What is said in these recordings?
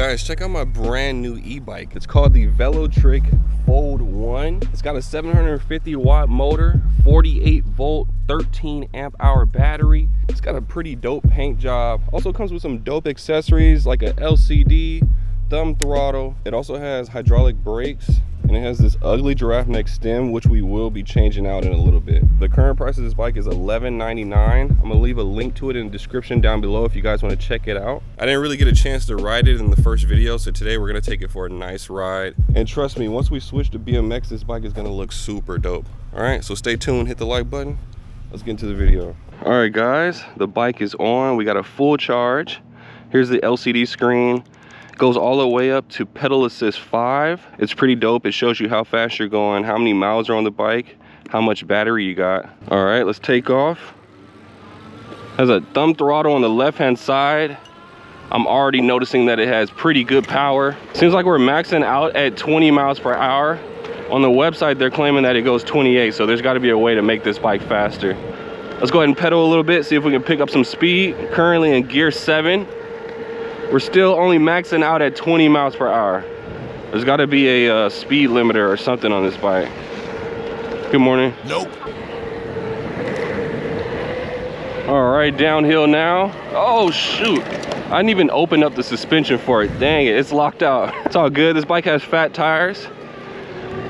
guys, check out my brand new e-bike. It's called the Velotric Fold 1. It's got a 750 watt motor, 48 volt, 13 amp hour battery. It's got a pretty dope paint job. Also comes with some dope accessories like a LCD, thumb throttle. It also has hydraulic brakes, and it has this ugly giraffe neck stem, which we will be changing out in a little bit. The current price of this bike is $11.99. I'm gonna leave a link to it in the description down below if you guys want to check it out. I didn't really get a chance to ride it in the first video, so today we're gonna take it for a nice ride. And trust me, once we switch to BMX, this bike is gonna look super dope. All right, so stay tuned, hit the like button. Let's get into the video. All right, guys, the bike is on. We got a full charge. Here's the LCD screen. Goes all the way up to pedal assist 5. It's pretty dope. It shows you how fast you're going, how many miles are on the bike, how much battery you got. All right, let's take off. Has a thumb throttle on the left hand side. I'm already noticing that it has pretty good power. Seems like we're maxing out at 20 miles per hour. On the website, they're claiming that it goes 28, so there's gotta be a way to make this bike faster. Let's go ahead and pedal a little bit, see if we can pick up some speed. Currently in gear 7. We're still only maxing out at 20 miles per hour. There's got to be a speed limiter or something on this bike. Good morning. Nope. All right, downhill now. Oh, shoot. I didn't even open up the suspension for it. Dang it, it's locked out. It's all good. This bike has fat tires.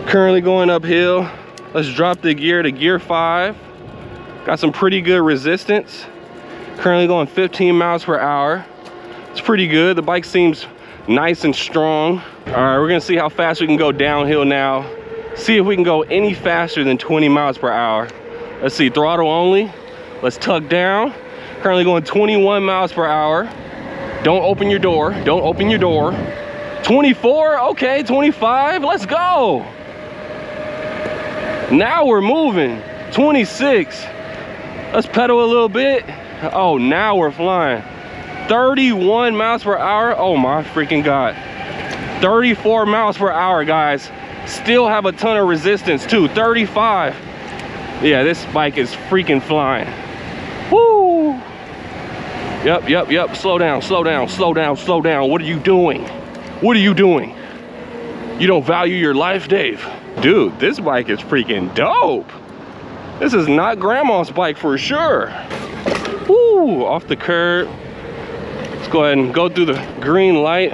Currently going uphill. Let's drop the gear to gear 5. Got some pretty good resistance. Currently going 15 miles per hour. It's pretty good. The bike seems nice and strong. All right, we're gonna see how fast we can go downhill now. See if we can go any faster than 20 miles per hour. Let's see, throttle only. Let's tuck down. Currently going 21 miles per hour. Don't open your door. Don't open your door. 24, okay, 25, let's go. Now we're moving. 26. Let's pedal a little bit. Oh, now we're flying. 31 miles per hour. Oh my freaking God. 34 miles per hour, guys. Still have a ton of resistance too. 35. Yeah, this bike is freaking flying. Woo. Yep. Slow down. What are you doing? What are you doing? You don't value your life, Dave? Dude, this bike is freaking dope. This is not grandma's bike for sure. Woo, off the curb. Let's go ahead and go through the green light.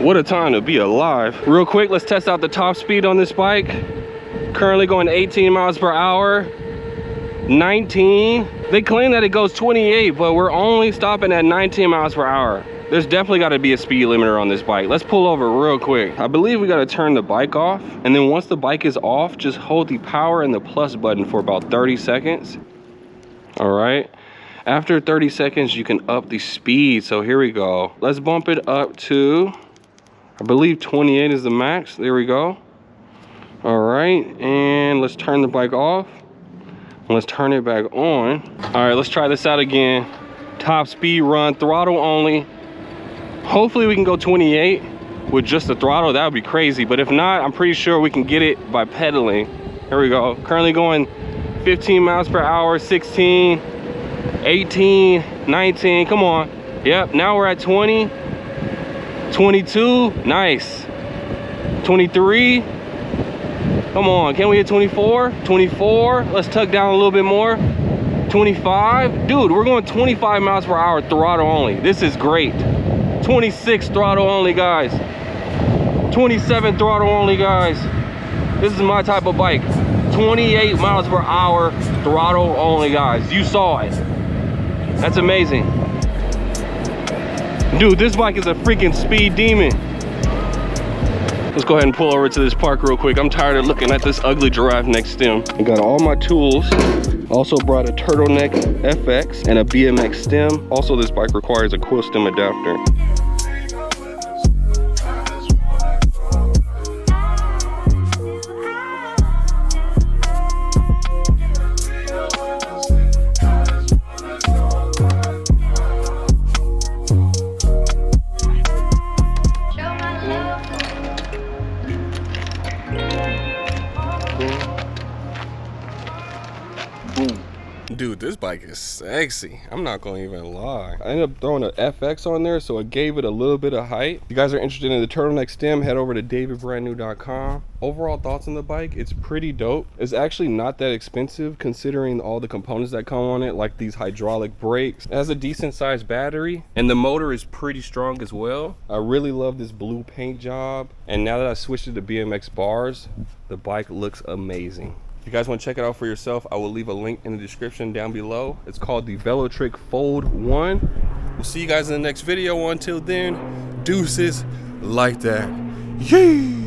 What a time to be alive. Real quick, let's test out the top speed on this bike. Currently going 18 miles per hour. 19. They claim that it goes 28, but we're only stopping at 19 miles per hour. There's definitely gotta be a speed limiter on this bike. Let's pull over real quick. I believe we gotta turn the bike off. And then once the bike is off, just hold the power and the plus button for about 30 seconds. All right. After 30 seconds, you can up the speed. So here we go. Let's bump it up to, I believe 28 is the max. There we go. All right, and let's turn the bike off. And let's turn it back on. All right, let's try this out again. Top speed run, throttle only. Hopefully we can go 28 with just the throttle. That would be crazy. But if not, I'm pretty sure we can get it by pedaling. Here we go. Currently going 15 miles per hour, 16. 18, 19, come on. Yep, now we're at 20, 22, nice. 23, come on, can we hit 24? 24, let's tuck down a little bit more. 25, dude, we're going 25 miles per hour throttle only. This is great. 26 throttle only, guys. 27 throttle only, guys. This is my type of bike. 28 miles per hour throttle only, guys. You saw it. That's amazing. Dude, this bike is a freaking speed demon. Let's go ahead and pull over to this park real quick. I'm tired of looking at this ugly giraffe neck stem. I got all my tools. Also brought a turtleneck FX and a BMX stem. Also, this bike requires a coil stem adapter. Dude, this bike is sexy. I'm not gonna even lie. I ended up throwing an FX on there, so it gave it a little bit of height. If you guys are interested in the turtleneck stem, head over to davidbrandnew.com. Overall thoughts on the bike, it's pretty dope. It's actually not that expensive considering all the components that come on it, like these hydraulic brakes. It has a decent sized battery, and the motor is pretty strong as well. I really love this blue paint job, and now that I switched to the BMX bars, the bike looks amazing. If you guys want to check it out for yourself, I will leave a link in the description down below. It's called the Velotric Fold 1. We'll see you guys in the next video. Until then, deuces like that. Yee!